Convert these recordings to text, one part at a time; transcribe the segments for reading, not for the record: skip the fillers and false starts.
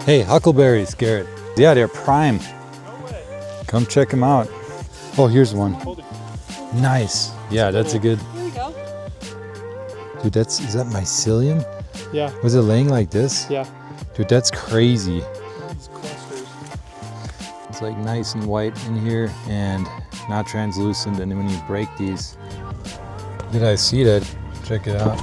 Hey, huckleberries, Garrett. Yeah, they're prime. Come check them out. Oh, here's one. Nice. Yeah, that's a good. Here we go. Dude, is that mycelium? Yeah. Was it laying like this? Yeah. Dude, that's crazy. It's clusters. It's like nice and white in here and not translucent. And then when you break these, did I see that? Check it out.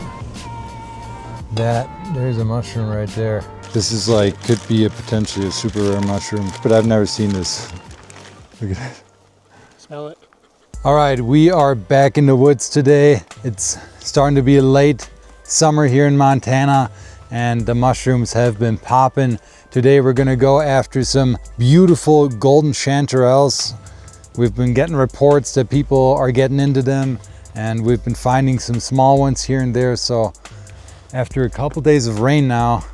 There's a mushroom right there. This is like, could be potentially a super rare mushroom, but I've never seen this. Look at that. Smell it. All right, we are back in the woods today. It's starting to be late summer here in Montana and the mushrooms have been popping. Today we're gonna go after some beautiful golden chanterelles. We've been getting reports that people are getting into them and we've been finding some small ones here and there. So after a couple days of rain now,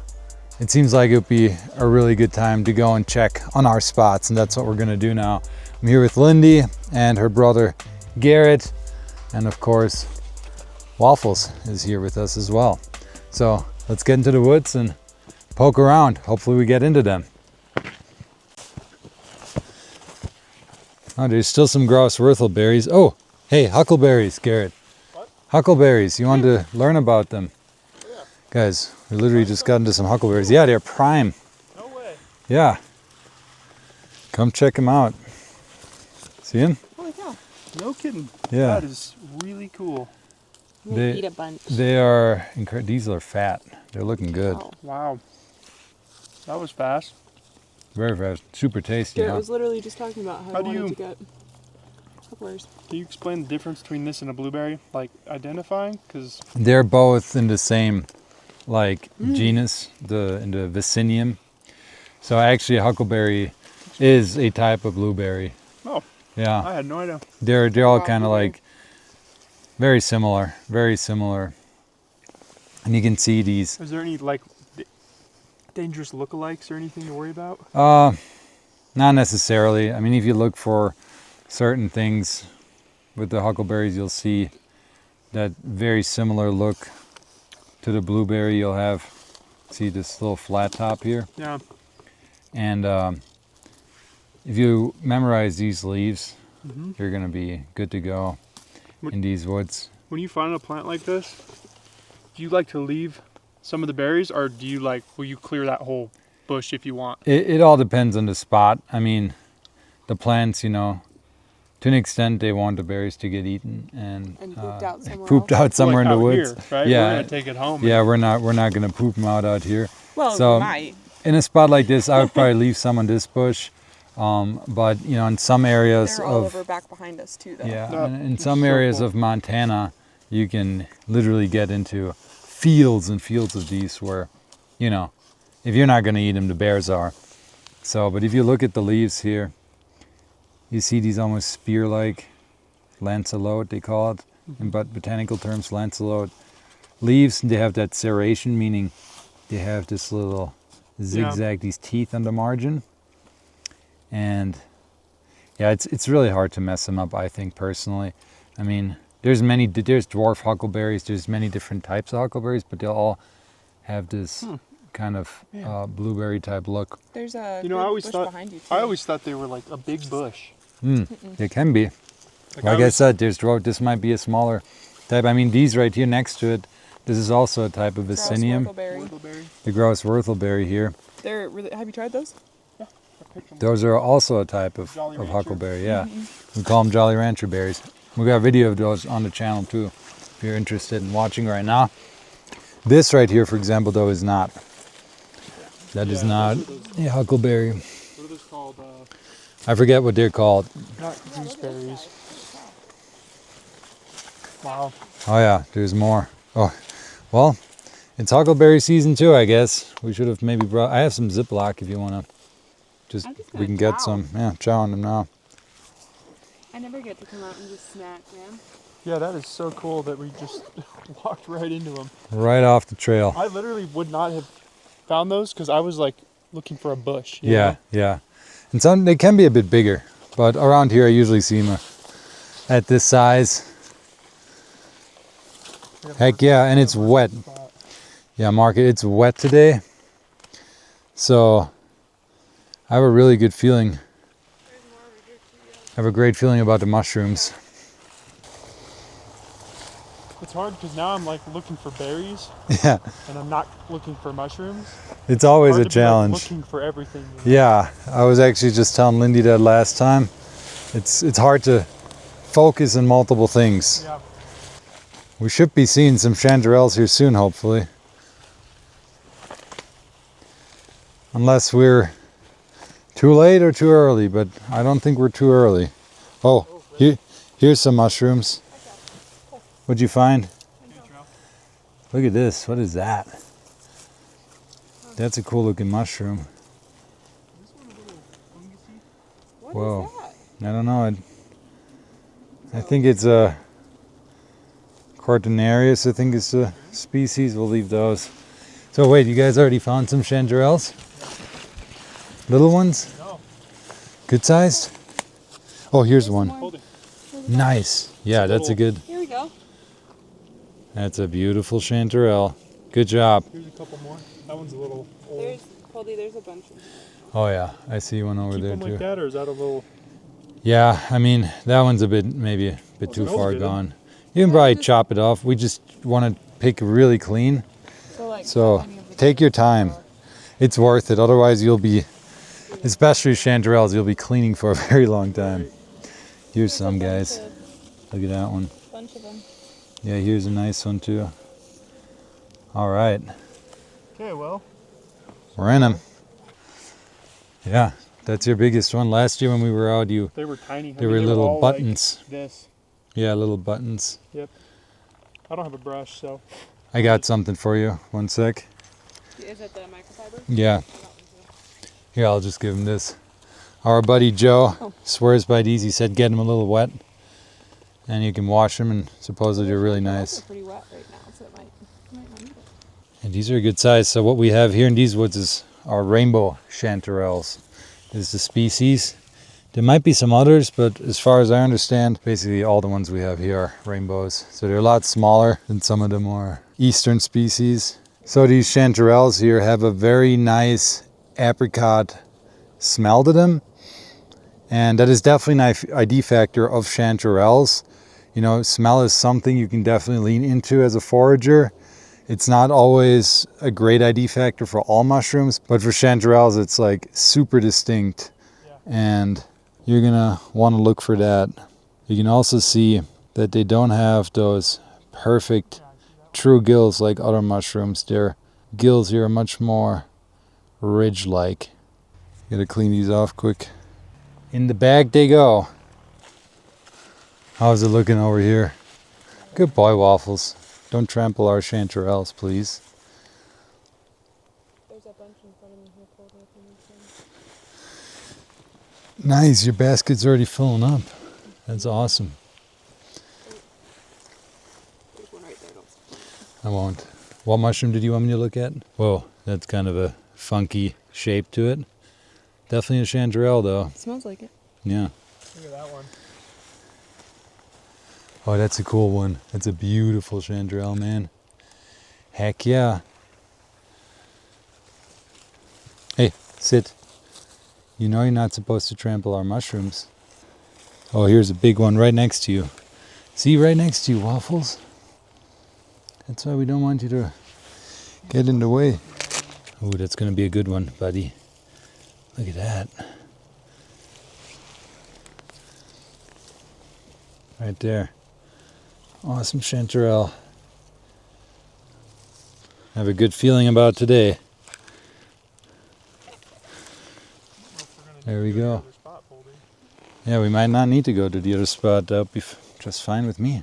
it seems like it would be a really good time to go and check on our spots, and that's what we're gonna do now. I'm here with Lindy and her brother Garrett, and of course Waffles is here with us as well. So let's get into the woods and poke around. Hopefully we get into them. Oh, there's still some grouse whortleberries. Oh, hey, huckleberries, Garrett. What? Huckleberries, you want to learn about them? Oh, yeah. Guys, we literally just got into some huckleberries. Yeah, they're prime. No way. Yeah. Come check them out. See them? Holy cow. No kidding. Yeah. That is really cool. I'm gonna eat a bunch. They are incredible. These are fat. They're looking good. Wow. Wow. That was fast. Very fast. Super tasty, Garrett huh? was literally just talking about how How I do wanted you- to get huckleberries. Can you explain the difference between this and a blueberry? Like identifying? Because They're both in the same genus, in the Vicinium. So actually a huckleberry is a type of blueberry. oh, Yeah. I had no idea. They're all Wow, kind of blueberry. like very similar, very similar. And you can see these. Is there any like dangerous lookalikes or anything to worry about? Not necessarily. I mean, if you look for certain things with the huckleberries, you'll see that very similar look to the blueberry. You'll have, see this little flat top here. Yeah. And if you memorize these leaves, Mm-hmm. you're gonna be good to go in these woods. When you find a plant like this, do you like to leave some of the berries, or do you will you clear that whole bush if you want? It all depends on the spot. I mean, the plants, to an extent, they want the berries to get eaten and pooped out somewhere pooped else. out somewhere in the out woods. here, right? Yeah, We're gonna take it home. yeah, we're not gonna poop them out here. Well, So- we might. In a spot like this, I would probably leave some on this bush. But in some areas They're all of over back behind us too, though. yeah, No, in it's some so areas cool. of Montana, you can literally get into fields and fields of these where, if you're not gonna eat them, the bears are. So, but if you look at the leaves here, you see these almost spear-like lanceolate, they call it, in botanical terms, lanceolate leaves. They have that serration, meaning they have this little zigzag, these teeth on the margin. And yeah, it's really hard to mess them up, I think, personally. I mean, there's dwarf huckleberries, there's many different types of huckleberries, but they'll all have this kind of blueberry type look. There's a You know, I always bush thought behind you too. I always thought they were like a big bush. They can be. Like Like I said, this might be a smaller type. I mean, these right here next to it, this is also a type of Grouse Vicinium. whortleberry. Whortleberry. The grouse whortleberry here. They're really. Have you tried those? I picked them. Those are also a type of Jolly Rancher? huckleberry, yeah. We call them Jolly Rancher berries. We got a video of those on the channel too, if you're interested in watching right now. This right here, for example, though, is not. That is Yeah, not those are a huckleberry. What are those called? I forget what they're called. Not gooseberries. Wow. Oh yeah, there's more. Oh, well, it's huckleberry season too, I guess. We should have maybe brought, I have some Ziploc if you want to. I'm just We can gonna get chow. some. Yeah, chowing them now. I never get to come out and just snack, man. Yeah, that is so cool that we just walked right into them. Right off the trail. I literally would not have found those because I was like looking for a bush. you Yeah, know? yeah. And some, they can be a bit bigger, but around here I usually see them at this size. Heck yeah, and it's wet. Yeah, Mark, it's wet today. So I have a really good feeling. I have a great feeling about the mushrooms. It's hard because now I'm like looking for berries Yeah, and I'm not looking for mushrooms. it's always Hard a to be, like, challenge. looking for everything. You know? Yeah, I was actually just telling Lindy that last time. It's hard to focus on multiple things. Yeah. We should be seeing some chanterelles here soon, hopefully. Unless we're too late or too early, but I don't think we're too early. Oh, here's some mushrooms. What'd you find? Look at this. What is that? That's a cool looking mushroom. What Whoa. is that? I don't know. I think it's a Cortinarius. I think it's a species. We'll leave those. So wait, you guys already found some chanterelles? Little ones? No. Good sized? Oh, here's one. Hold it. Nice. Yeah, that's a good. Here we go. That's a beautiful chanterelle. Good job. Here's a couple more. That one's a little old. There's a bunch of them. Oh yeah, I see one over Keep there them too. like that, or is that a little? Yeah, I mean that one's maybe a bit too those far good. gone. You can probably chop it off. We just want to pick really clean. So take your time. It's worth it. Otherwise you'll be, especially chanterelles, you'll be cleaning for a very long time. Here's some guys. Look at that one. Bunch of them. Yeah, here's a nice one too. All right, Okay, well. we're in them. Yeah, that's your biggest one. Last year when we were out, They were tiny. there were little all buttons. Like this. Yeah, little buttons. Yep. I don't have a brush, so. I got something for you. One sec. Is it the microfiber? Yeah. Here, I'll just give him this. Our buddy Joe swears by these. He said get them a little wet, and you can wash them, and supposedly they're really nice. They're pretty wet right now, so it might not need it. And these are a good size. So what we have here in these woods is our rainbow chanterelles. This is the species. There might be some others, but as far as I understand, basically all the ones we have here are rainbows. So they're a lot smaller than some of the more eastern species. So these chanterelles here have a very nice apricot smell to them. And that is definitely an ID factor of chanterelles. You know, smell is something you can definitely lean into as a forager. It's not always a great ID factor for all mushrooms, but for chanterelles, it's like super distinct. And you're gonna want to look for that. You can also see that they don't have those perfect true gills like other mushrooms. Their gills here are much more ridge-like. Gotta clean these off quick. In the bag they go. How's it looking over here? Good boy, Waffles. Don't trample our chanterelles, please. There's a bunch in front of me here pulled up in these things. Nice, your basket's already filling up. That's awesome. There's one right there. Don't I won't. What mushroom did you want me to look at? Whoa, that's kind of a funky shape to it. Definitely a chanterelle though. It smells like it. Yeah. Look at that one. Oh, that's a cool one. That's a beautiful chanterelle, man. Heck yeah. Hey, sit. You know you're not supposed to trample our mushrooms. Oh, here's a big one right next to you. See, right next to you, Waffles. That's why we don't want you to get in the way. Oh, that's going to be a good one, buddy. Look at that. Right there. Awesome chanterelle. I have a good feeling about today. There we go. Yeah, we might not need to go to the other spot. That'll be just fine with me.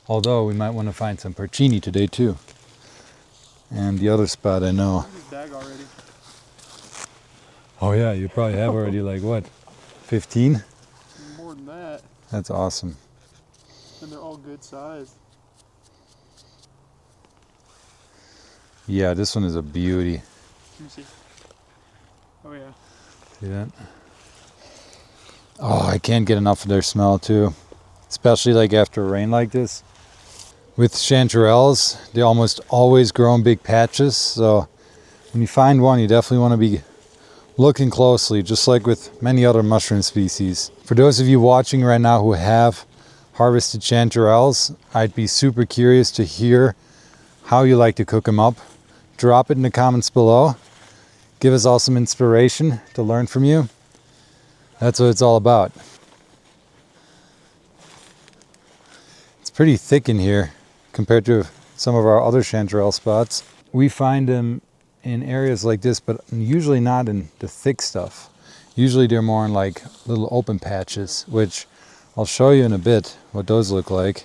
Although we might want to find some porcini today too. And the other spot I know. Bag already. Oh yeah, you probably have already like what? 15? More than that. That's awesome. And they're all good sized. Yeah, this one is a beauty. Let me see. Oh yeah. See that? Oh, I can't get enough of their smell too. Especially like after rain like this. With chanterelles, they almost always grow in big patches. So When you find one, you definitely want to be looking closely, just like with many other mushroom species. For those of you watching right now who have harvested chanterelles, I'd be super curious to hear how you like to cook them up. Drop it in the comments below. Give us all some inspiration to learn from you. That's what it's all about. It's pretty thick in here compared to some of our other chanterelle spots. We find them in areas like this, but usually not in the thick stuff. Usually they're more in like little open patches, which I'll show you in a bit what those look like.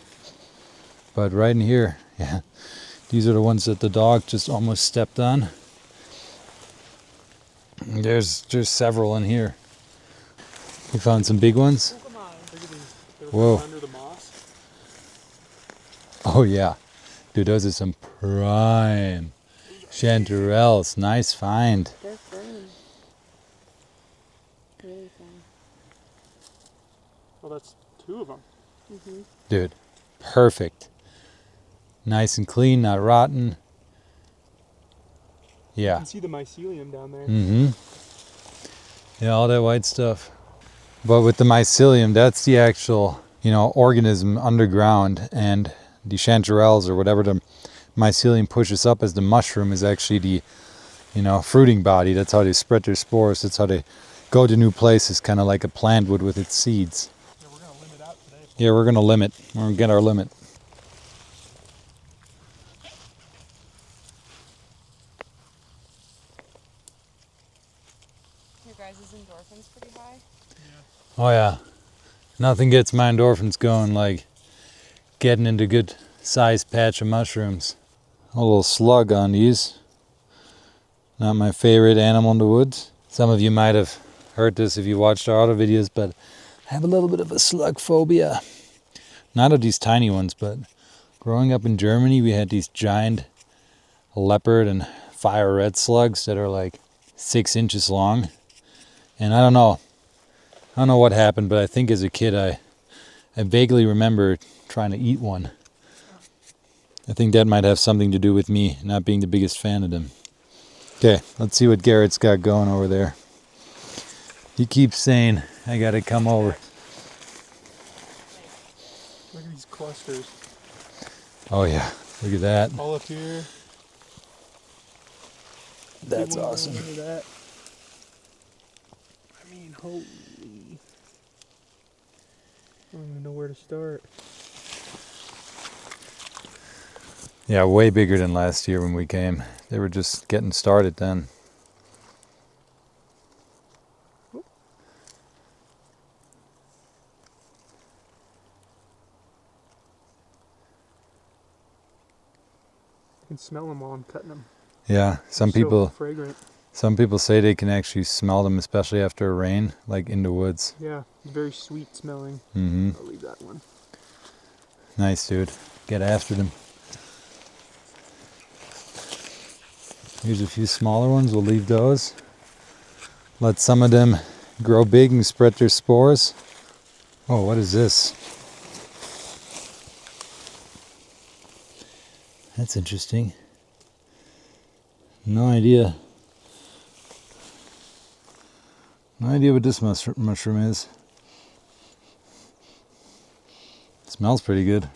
But right in here, yeah, these are the ones that the dog just almost stepped on. There's several in here. We found some big ones. Oh, come on. Look at these. They're Whoa. under the moss. Oh yeah, dude, those are some prime chanterelles. Nice find. They're firm. Really firm. Well, that's 2 of them. Mm-hmm. Dude, perfect. Nice and clean, not rotten. You Yeah. can see the mycelium down there. Mm-hmm. Yeah, all that white stuff. But with the mycelium, that's the actual, organism underground, and the chanterelles, or whatever the mycelium pushes up as the mushroom, is actually the, fruiting body. That's how they spread their spores. That's how they go to new places, kind of like a plant would with its seeds. Yeah, we're going to limit out today. Yeah, we're gonna limit. We're gonna get our limit. Your guys' endorphins pretty high? Oh yeah, nothing gets my endorphins going like getting into good sized patch of mushrooms. A little slug on these. Not my favorite animal in the woods. Some of you might have heard this if you watched our other videos, but I have a little bit of a slug phobia. Not of these tiny ones, but growing up in Germany, we had these giant leopard and fire red slugs that are like 6 inches long. And I don't know what happened, but I think as a kid I vaguely remember trying to eat one. I think that might have something to do with me not being the biggest fan of them. Okay, let's see what Garrett's got going over there. He keeps saying, I gotta come over. Look at these clusters. Oh yeah, look at that. All up here. That's Big one awesome. under that. I mean, holy. I don't even know where to start. Yeah, way bigger than last year when we came. They were just getting started then. I can smell them while I'm cutting them. Yeah, some So people fragrant. say they can actually smell them, especially after a rain, like in the woods. Yeah, very sweet smelling. Mm-hmm. I'll leave that one. Nice, dude. Get after them. Here's a few smaller ones. We'll leave those. Let some of them grow big and spread their spores. Oh, what is this? That's interesting. No idea. No idea what this mushroom is. It smells pretty good.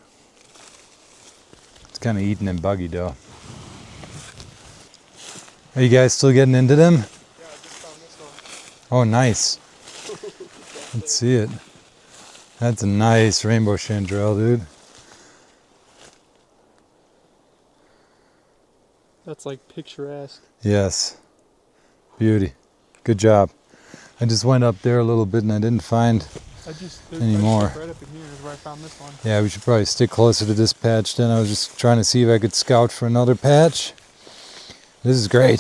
It's kind of eaten and buggy though. Are you guys still getting into them? Yeah, I just found this one. Oh, nice. Let's see it. That's a nice rainbow chanterelle, dude. That's like picturesque. Yes. Beauty. Good job. I just went up there a little bit and I didn't find any more. Right up in here is where I found this one. Yeah, we should probably stick closer to this patch then. I was just trying to see if I could scout for another patch. This is great.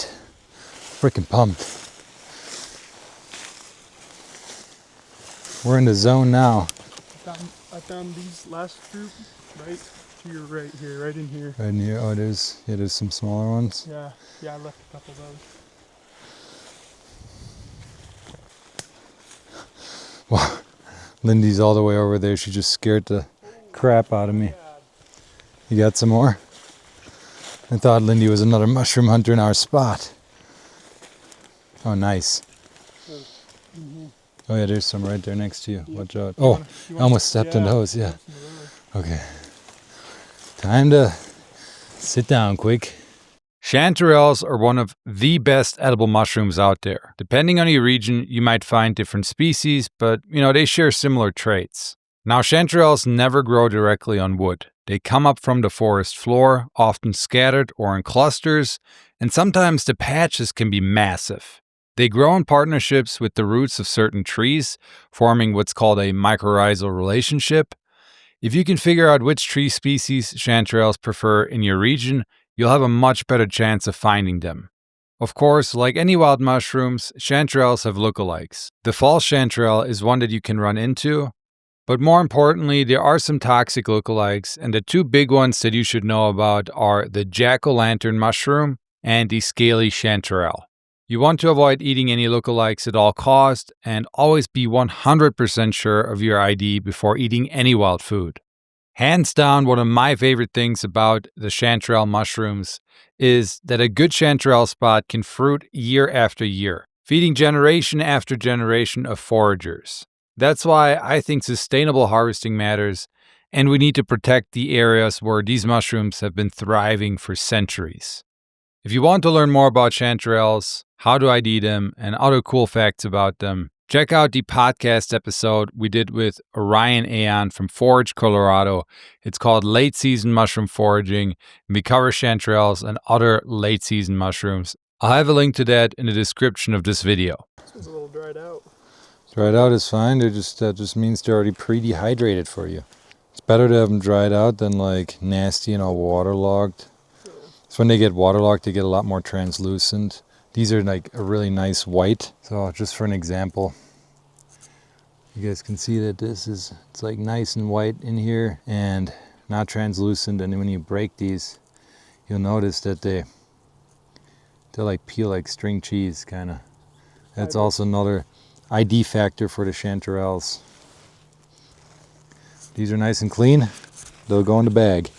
Freaking pumped. We're in the zone now. I found these last group right to your right here, right in here. Right in here. Oh, there's some smaller ones. Yeah, I left a couple of those. Wow. Lindy's all the way over there. She just scared the crap out of me. You got some more? I thought Lindy was another mushroom hunter in our spot. Oh, nice. Oh yeah, there's some right there next to you. Yep. Watch out. You Oh, wanna- you I wanna- almost stepped on yeah, those. Yeah. steps in the road. Okay. Time to sit down quick. Chanterelles are one of the best edible mushrooms out there. Depending on your region, you might find different species, but they share similar traits. Now, chanterelles never grow directly on wood. They come up from the forest floor, often scattered or in clusters, and sometimes the patches can be massive. They grow in partnerships with the roots of certain trees, forming what's called a mycorrhizal relationship. If you can figure out which tree species chanterelles prefer in your region, you'll have a much better chance of finding them. Of course, like any wild mushrooms, chanterelles have lookalikes. The false chanterelle is one that you can run into, but more importantly, there are some toxic lookalikes, and the two big ones that you should know about are the jack-o'-lantern mushroom and the scaly chanterelle. You want to avoid eating any lookalikes at all costs, and always be 100% sure of your ID before eating any wild food. Hands down, one of my favorite things about the chanterelle mushrooms is that a good chanterelle spot can fruit year after year, feeding generation after generation of foragers. That's why I think sustainable harvesting matters, and we need to protect the areas where these mushrooms have been thriving for centuries. If you want to learn more about chanterelles, how to ID them, and other cool facts about them, check out the podcast episode we did with Orion Aon from Forage, Colorado. It's called Late Season Mushroom Foraging, and we cover chanterelles and other late season mushrooms. I'll have a link to that in the description of this video. This one's a little dried out. Dried out is fine. That just means they're already pre-dehydrated for you. It's better to have them dried out than like nasty and all waterlogged. So when they get waterlogged, they get a lot more translucent. These are like a really nice white. So just for an example, you guys can see that it's like nice and white in here and not translucent. And then when you break these, you'll notice that they like peel like string cheese kind of. That's also another ID factor for the chanterelles. These are nice and clean. They'll go in the bag.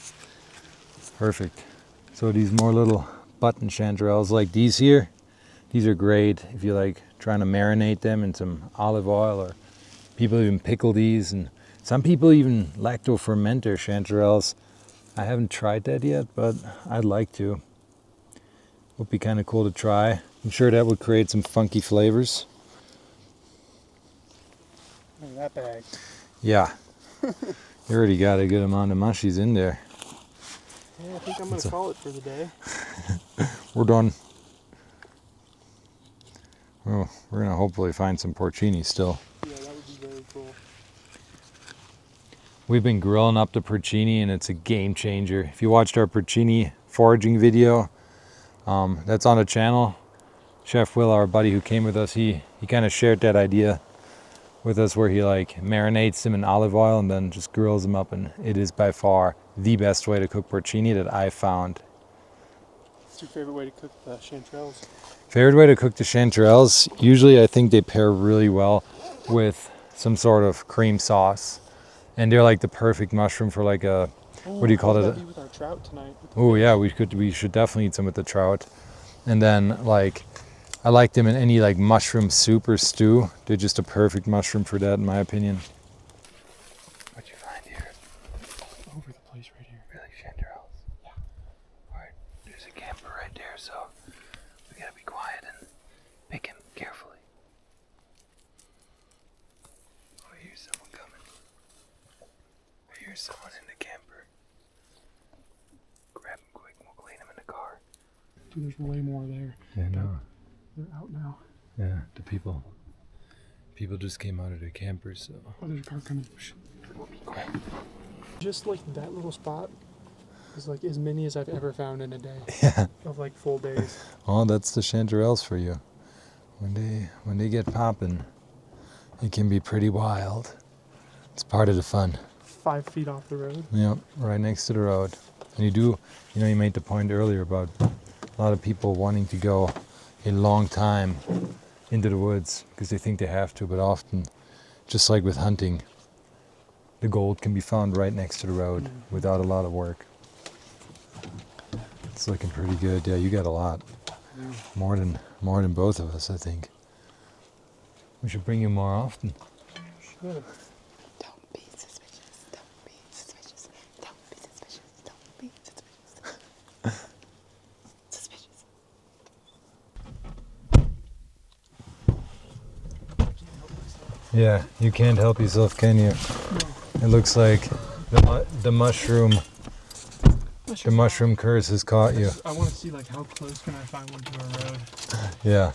Perfect. So these more little button chanterelles like these here, these are great if you like trying to marinate them in some olive oil, or people even pickle these, and some people even lacto ferment their chanterelles. I haven't tried that yet, but I'd like to. Would be kind of cool to try. I'm sure that would create some funky flavors. Look at that bag. Yeah. You already got a good amount of mushies in there. Yeah, I think I'm going to call it for the day. We're done. Well, we're going to hopefully find some porcini still. Yeah, that would be very cool. We've been grilling up the porcini, and it's a game changer. If you watched our porcini foraging video, that's on the channel. Chef Will, our buddy who came with us, he kind of shared that idea with us, where he like marinates them in olive oil and then just grills them up, and it is by far the best way to cook porcini that I've found. What's your favorite way to cook the chanterelles? Favorite way to cook the chanterelles, usually I think they pair really well with some sort of cream sauce, and they're like the perfect mushroom for like a, what do you call it? Be with our trout tonight. Oh yeah, we should definitely eat some with the trout. And then like, I like them in any like mushroom soup or stew. They're just a perfect mushroom for that, in my opinion. What'd you find here? Over the place right here. Really, chanterelles? Yeah. All right, there's a camper right there, so we gotta be quiet and pick him carefully. Oh, I hear someone coming. I hear someone in the camper. Grab him quick and we'll clean him in the car. Dude, there's way more there. Yeah, no. They're out now. Yeah, the people just came out of their campers, so. Oh, there's a car coming. Just like that little spot is like as many as I've ever found in a day. Yeah. Of like full days. Oh, that's the chanterelles for you. When they get popping, it can be pretty wild. It's part of the fun. 5 feet off the road. Yep, right next to the road. And you made the point earlier about a lot of people wanting to go a long time into the woods because they think they have to, but often, just like with hunting, the gold can be found right next to the road without a lot of work. It's looking pretty good. Yeah, you got a lot. More than More than both of us, I think. We should bring you more often. Should. Don't be suspicious. Don't be suspicious. Don't be suspicious. Don't be suspicious. Suspicious. Yeah, you can't help yourself, can you? No. It looks like the mushroom curse has caught you. I want to see like how close can I find one to a road. Yeah.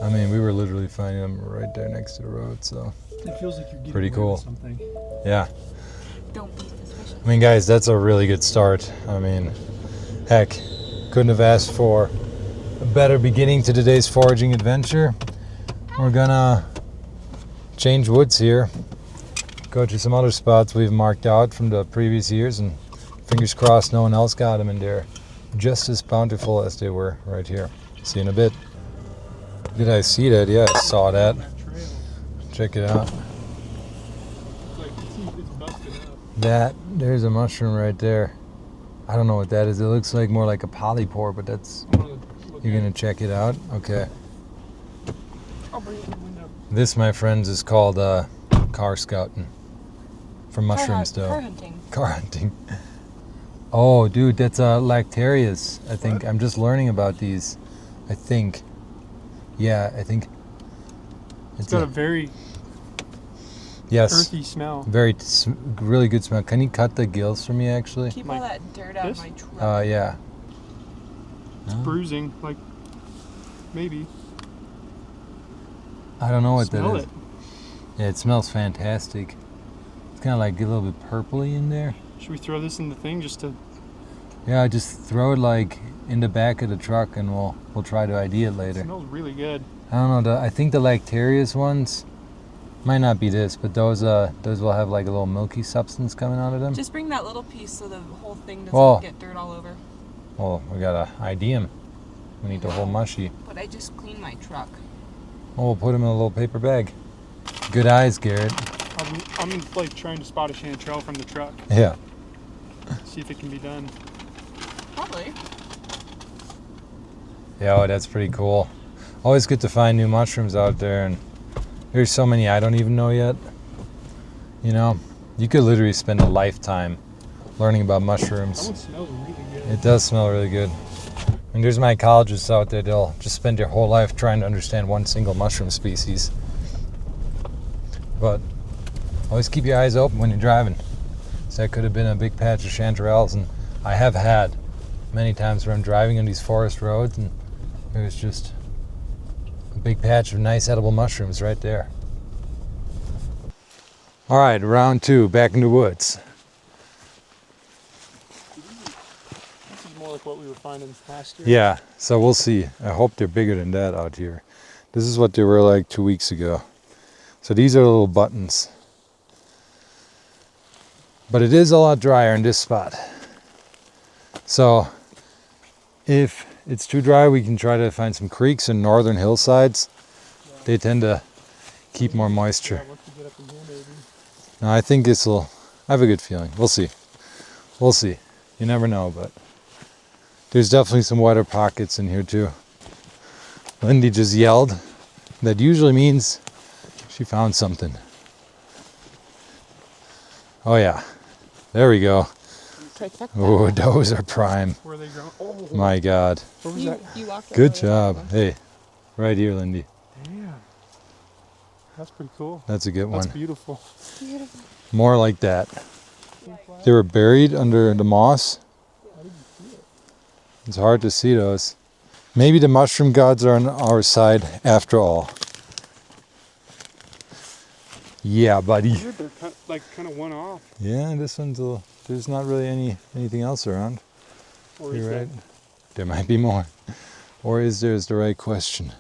I mean, we were literally finding them right there next to the road, so It feels like you're getting pretty away cool. with something. Yeah. Don't be suspicious. I mean, guys, that's a really good start. I mean, heck, couldn't have asked for a better beginning to today's foraging adventure. We're gonna change woods here, go to some other spots we've marked out from the previous years, and fingers crossed no one else got them, and they're just as bountiful as they were right here. See you in a bit. Did I see that? Yeah, I saw that. That trail. Check it out. Like, it's busted up. There's a mushroom right there. I don't know what that is. It looks like more like a polypore, but that's... I want to look You're at gonna check it out? Okay. it. I'll bring it to the window. This, my friends, is called car scouting. For mushrooms, Car though. hunting. Car hunting. Oh, dude, that's Lactarius, I think. What? I'm just learning about these. I think. Yeah, I think. It's got a very yes, earthy smell. very really good smell. Can you cut the gills for me, actually? Keep Like all that dirt out of this? my truck. Yeah. It's No, bruising, like maybe. I don't know what Smell that is. it. Yeah, it smells fantastic. It's kind of like a little bit purpley in there. Should we throw this in the thing just to? Yeah, just throw it like in the back of the truck, and we'll try to ID it It later. smells really good. I don't know. I think the Lactarius ones might not be this, but those will have like a little milky substance coming out of them. Just bring that little piece so the whole thing doesn't Oh. get dirt all over. Well, we gotta ID them. We need the whole mushy. But I just cleaned my truck. Oh, we'll put them in a little paper bag. Good eyes, Garrett. I'm like trying to spot a chanterelle from the truck. Yeah. See if it can be done. Probably. Yeah, oh, that's pretty cool. Always good to find new mushrooms out there, and there's so many I don't even know yet. You know, you could literally spend a lifetime learning about That mushrooms. one smells really good. It does smell really good. And there's mycologists out there, they'll just spend their whole life trying to understand one single mushroom species. But always keep your eyes open when you're driving. So that could have been a big patch of chanterelles, and I have had many times where I'm driving on these forest roads and there's just a big patch of nice edible mushrooms right there. All right, round two, back in the woods. This is more like what we were finding last year. Yeah, so we'll see. I hope they're bigger than that out here. This is what they were like 2 weeks ago. So these are little buttons. But it is a lot drier in this spot. So if it's too dry, we can try to find some creeks and northern hillsides. They tend to keep more moisture. Yeah, once we get up in here, maybe. No, I think this will, I have a good feeling. We'll see. We'll see. You never know, but there's definitely some wetter pockets in here too. Lindy just yelled. That usually means she found something. Oh yeah, there we go. Trifecta. Oh, those are prime. Where are they growing? Oh, My God. what was that? You walked Good over job. Hey, right here, Lindy. Damn. That's pretty cool. That's a good That's one. beautiful. Beautiful. More like that. They were buried under the moss. It's hard to see those. Maybe the mushroom gods are on our side after all. Yeah, buddy. They're kind of one off. Yeah, this one's a, there's not really anything else around. Or is You're that- right. There might be more. Or is there is the right question.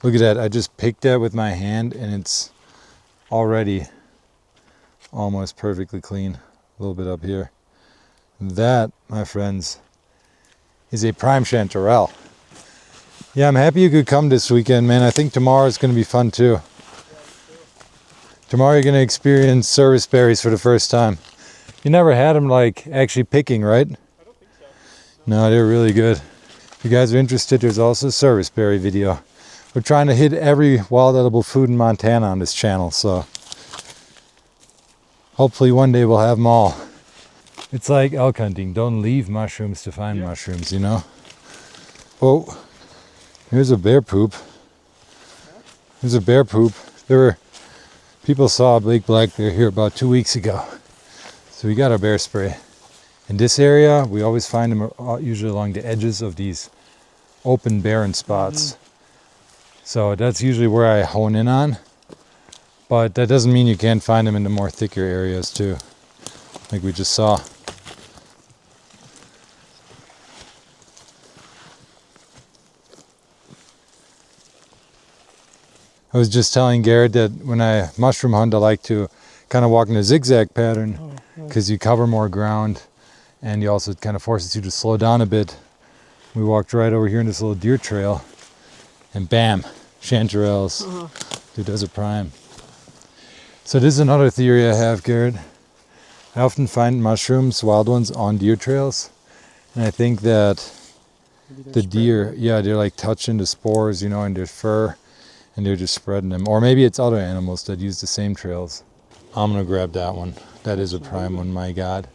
Look at that. I just picked that with my hand and it's already almost perfectly clean. A little bit up here. That, my friends, is a prime chanterelle. Yeah, I'm happy you could come this weekend, man. I think tomorrow is going to be fun too. Tomorrow you're going to experience service berries for the first time. You never had them like actually picking, right? I don't think so. No, they're really good. If you guys are interested, there's also a serviceberry video. We're trying to hit every wild edible food in Montana on this channel, so hopefully one day we'll have them all. It's like elk hunting. Don't leave mushrooms to find mushrooms, you know? Oh, here's a bear poop. There's a bear poop. People saw a big black bear here about 2 weeks ago. So we got our bear spray. In this area, we always find them usually along the edges of these open barren spots. So that's usually where I hone in on. But that doesn't mean you can't find them in the more thicker areas too, like we just saw. I was just telling Garrett that when I mushroom hunt, I like to kind of walk in a zigzag pattern because you cover more ground and you also kind of forces you to slow down a bit. We walked right over here in this little deer trail and bam, Chanterelles. Dude, those are prime. So this is another theory I have, Garrett. I often find mushrooms, wild ones, on deer trails. And I think that the deer, they're like touching the spores, you know, in their fur. And they're just spreading them. Or maybe it's other animals that use the same trails. I'm gonna grab that one. That is a prime one, my God.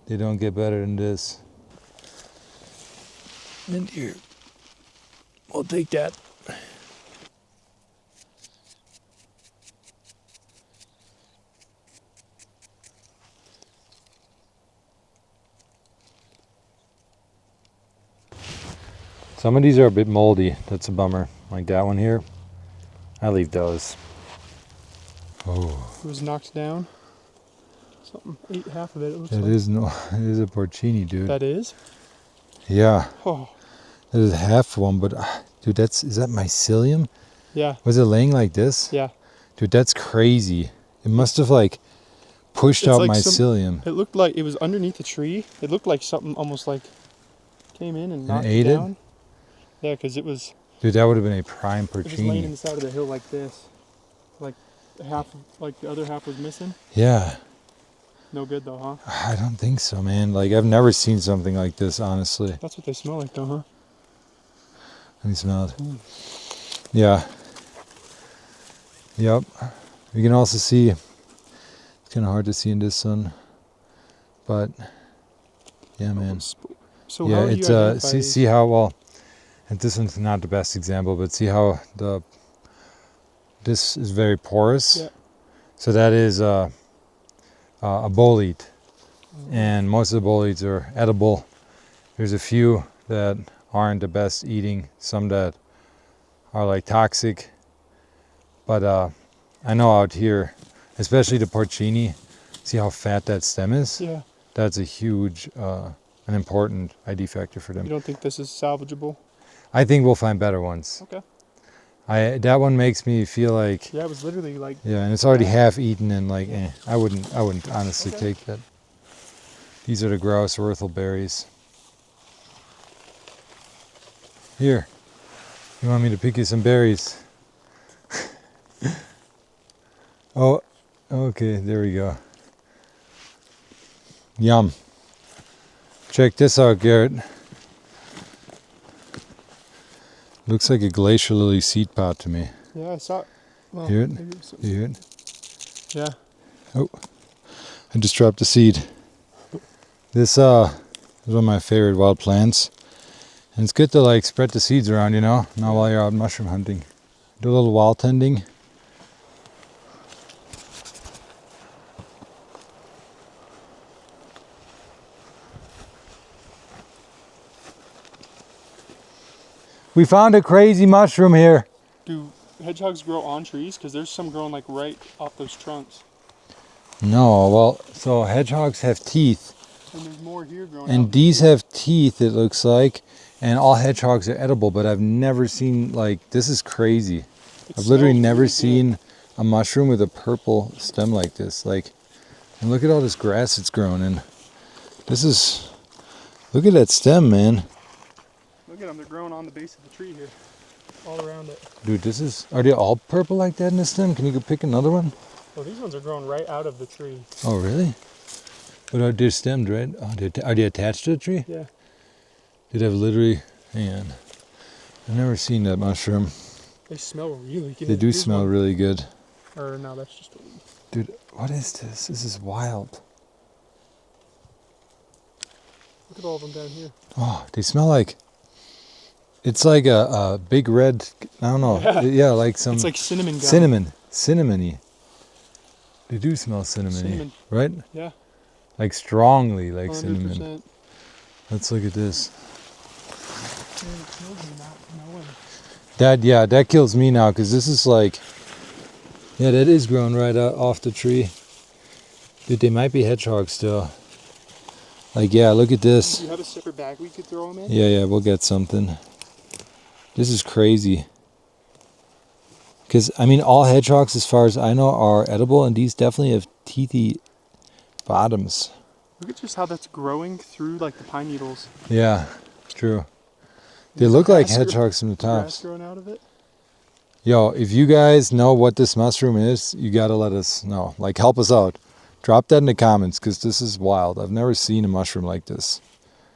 They don't get better than this. And here, we'll take that. Some of these are a bit moldy. That's a bummer. Like that one here. I leave those. Oh. It was knocked down. Something ate half of it. It looks It like. it is a porcini, dude. That is? Yeah. Oh. That is half one, but dude, is that mycelium? Yeah. Was it laying like this? Yeah. Dude, that's crazy. It must have like pushed out like mycelium. It looked like it was underneath the tree. It looked like something almost like came in and knocked ate it down. it? Yeah, because it was. Dude, that would have been a prime It was laying in porcini. the side of the hill like this. Like the other half was missing. Yeah. No good though, huh? I don't think so, man. Like, I've never seen something like this, honestly. That's what they smell like though, huh? Let me smell it. Yeah. Yep. You can also see, it's kind of hard to see in this sun, but yeah, man. So Yeah, how do you identify see these? how well, and this one's not the best example, but see how this is very porous. Yeah. So that is a bolete, and most of the boletes are edible. There's a few that aren't the best eating, some that are like toxic, but I know out here, especially the porcini, see how fat that stem is? Yeah. That's a huge, an important ID factor for them. You don't think this is salvageable? I think we'll find better ones. Okay. That one makes me feel like, Yeah, it was literally like. yeah, and it's already half eaten and like, I wouldn't honestly take that. These are the grouse whortleberries. Here, you want me to pick you some berries? Oh, okay, there we go. Yum. Check this out, Garrett. Looks like a glacier lily seed pod to me. Yeah, I saw it. Well, Hear it? maybe it was You hear it? Yeah. Oh, I just dropped a seed. This is one of my favorite wild plants. And it's good to like spread the seeds around, you know, now while you're out mushroom hunting. Do a little wild tending. We found a crazy mushroom here. Do hedgehogs grow on trees? Because there's some growing like right off those trunks. No, well, so hedgehogs have teeth. And there's more here growing And out. these have teeth, it looks like. And all hedgehogs are edible, but I've never seen, like, this is crazy. It I've literally smells never really good. seen a mushroom with a purple stem like this. Like, and look at all this grass it's grown in. This is, look at that stem, man. Look at them, they're growing on the base of the tree here. All around it. Dude, are they all purple like that in the stem? Can you go pick another one? Well, these ones are growing right out of the tree. Oh, really? But are they stemmed, right? Oh, are they attached to the tree? Yeah. Dude, I've literally, hang on. I've never seen that mushroom. They smell really good. They do Here's smell one. really good. Or no, that's just a weed. Dude, what is this? This is wild. Look at all of them down here. Oh, they smell like, it's like a big red, I don't know. Yeah, like some It's like cinnamon gum. Cinnamony. They do smell cinnamony, Cinnamon. right? Yeah. Like strongly like 100%. cinnamon. Let's look at this. Man, it kills me not knowing. That kills me now, because this is like, yeah, that is grown right off the tree. Dude, they might be hedgehogs still. Like, yeah, look at Do this. you have a separate bag we could throw them in? Yeah, we'll get something. This is crazy. Because, I mean, all hedgehogs, as far as I know, are edible, and these definitely have teethy bottoms. Look at just how that's growing through like the pine needles. Yeah, true. They There's look like grass hedgehogs from the grass tops. growing out of it. Yo, if you guys know what this mushroom is, you gotta let us know. Like, help us out. Drop that in the comments, because this is wild. I've never seen a mushroom like this.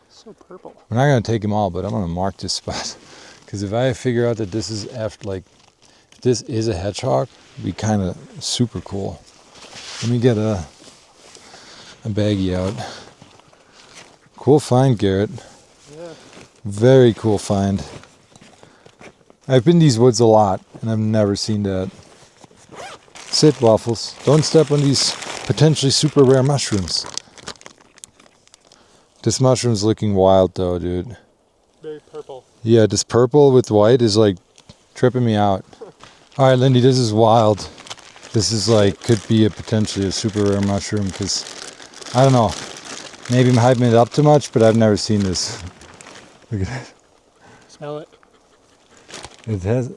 So purple. We're not gonna take them all, but I'm gonna mark this spot. Because if I figure out that this is after, like, if this is a hedgehog, it'd be kind of super cool. Let me get a baggie out. Cool find, Garrett. Yeah. Very cool find. I've been in these woods a lot, and I've never seen that. Sit, Waffles. Don't step on these potentially super rare mushrooms. This mushroom's looking wild, though, dude. Very purple. Yeah, this purple with white is, like, tripping me out. All right, Lindy, this is wild. This is, like, could be potentially a super rare mushroom, because, I don't know. Maybe I'm hyping it up too much, but I've never seen this. Look at that. Smell it. It has,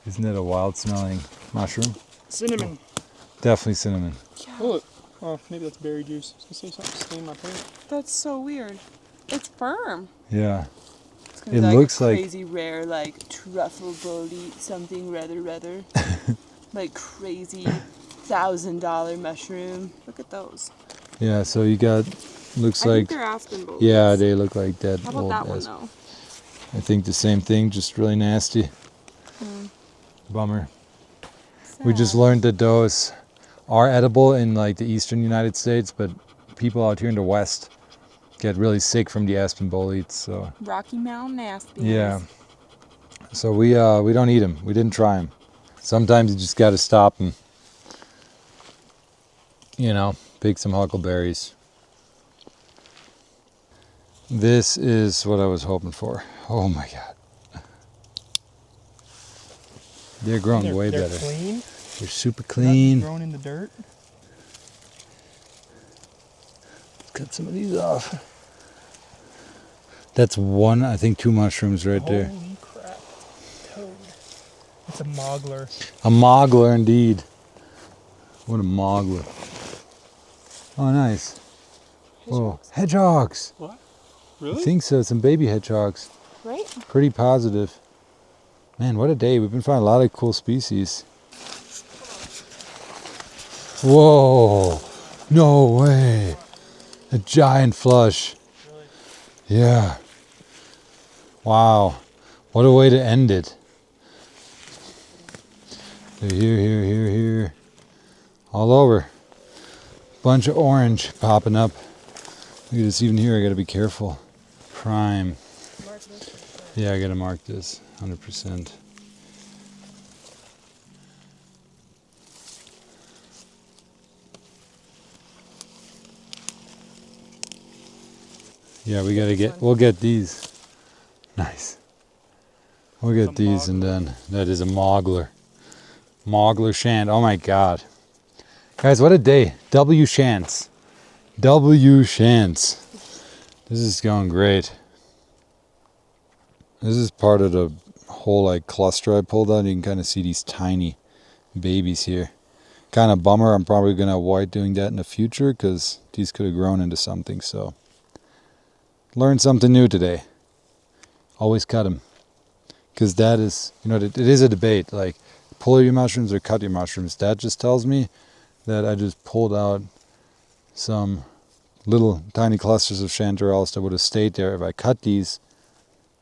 isn't it a wild smelling mushroom? Cinnamon. Definitely cinnamon. Oh, maybe that's berry juice. I was gonna say something stained my pants. That's so weird. It's firm. Yeah. It's gonna It be like looks a like- crazy rare, like truffle boldy something rather. Like crazy $1,000 mushroom. Look at those. Yeah, so you got, looks I like, think they're aspen boldies. yeah, they look like dead How about old that one aspen. though? I think the same thing, just really nasty. Bummer. We just Sad. learned that those are edible in, like, the eastern United States, but people out here in the west get really sick from the aspen boletes, so Rocky Mountain aspens. yeah. So we don't eat them. We didn't try them. Sometimes you just got to stop and, you know, pick some huckleberries. This is what I was hoping for. Oh my God. They're growing way they're better. Clean. They're super Nothing clean. growing in the dirt. Cut some of these off. That's one, I think, 2 mushrooms right there. Holy crap. Toad. It's a moggler. A moggler indeed. What a moggler. Oh, nice. Whoa, hedgehogs. What? I Really? think so, some baby hedgehogs. Right? Pretty positive. Man, what a day. We've been finding a lot of cool species. Whoa, no way. A giant flush. Really? Yeah. Wow. What a way to end it. They're here. All over. Bunch of orange popping up. Look at this, even here I gotta be careful. Prime. Yeah, I gotta mark this, 100%. Yeah, we gotta get, we'll get these. Nice. We'll get It's a these and then, that is a moggler. Moggler shant, oh my God. Guys, what a day. W shants. W shants. This is going great. This is part of the whole, like, cluster I pulled out. You can kind of see these tiny babies here. Kind of bummer. I'm probably going to avoid doing that in the future because these could have grown into something. So, learned something new today. Always cut them. Because that is, you know, it is a debate. Like, pull your mushrooms or cut your mushrooms. That just tells me that I just pulled out some little tiny clusters of chanterelles that would have stayed there if I cut these,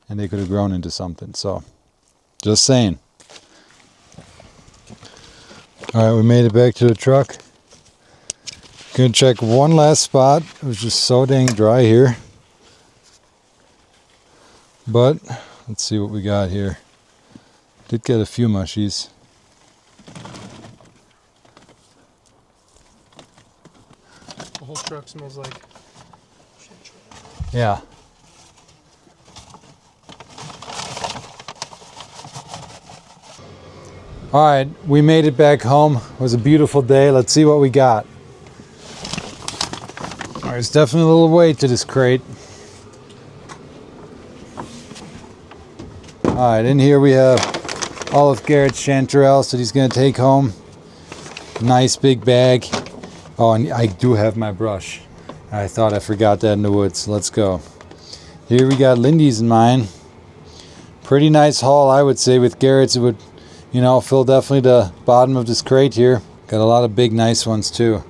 and they could have grown into something. So, just saying. All right, we made it back to the truck. Gonna check one last spot. It was just so dang dry here. But let's see what we got here. Did get a few mushies. The whole truck smells like Yeah. All right, we made it back home. It was a beautiful day. Let's see what we got. All right, there's definitely a little weight to this crate. All right, in here we have all of Garrett's chanterelles that he's gonna take home. Nice big bag. Oh, and I do have my brush. I thought I forgot that in the woods. Let's go. Here we got Lindy's and mine. Pretty nice haul, I would say. With Garrett's, it would, you know, fill definitely the bottom of this crate here. Got a lot of big, nice ones too.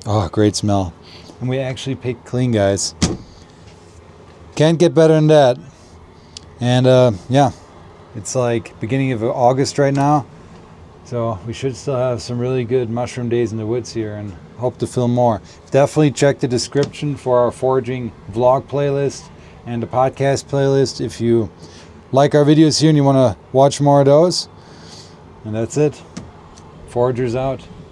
Oh, great smell. And we actually picked clean, guys. Can't get better than that. And yeah, it's like beginning of August right now. So we should still have some really good mushroom days in the woods here, and hope to film more. Definitely check the description for our foraging vlog playlist and the podcast playlist if you like our videos here and you want to watch more of those. And that's it. Foragers out.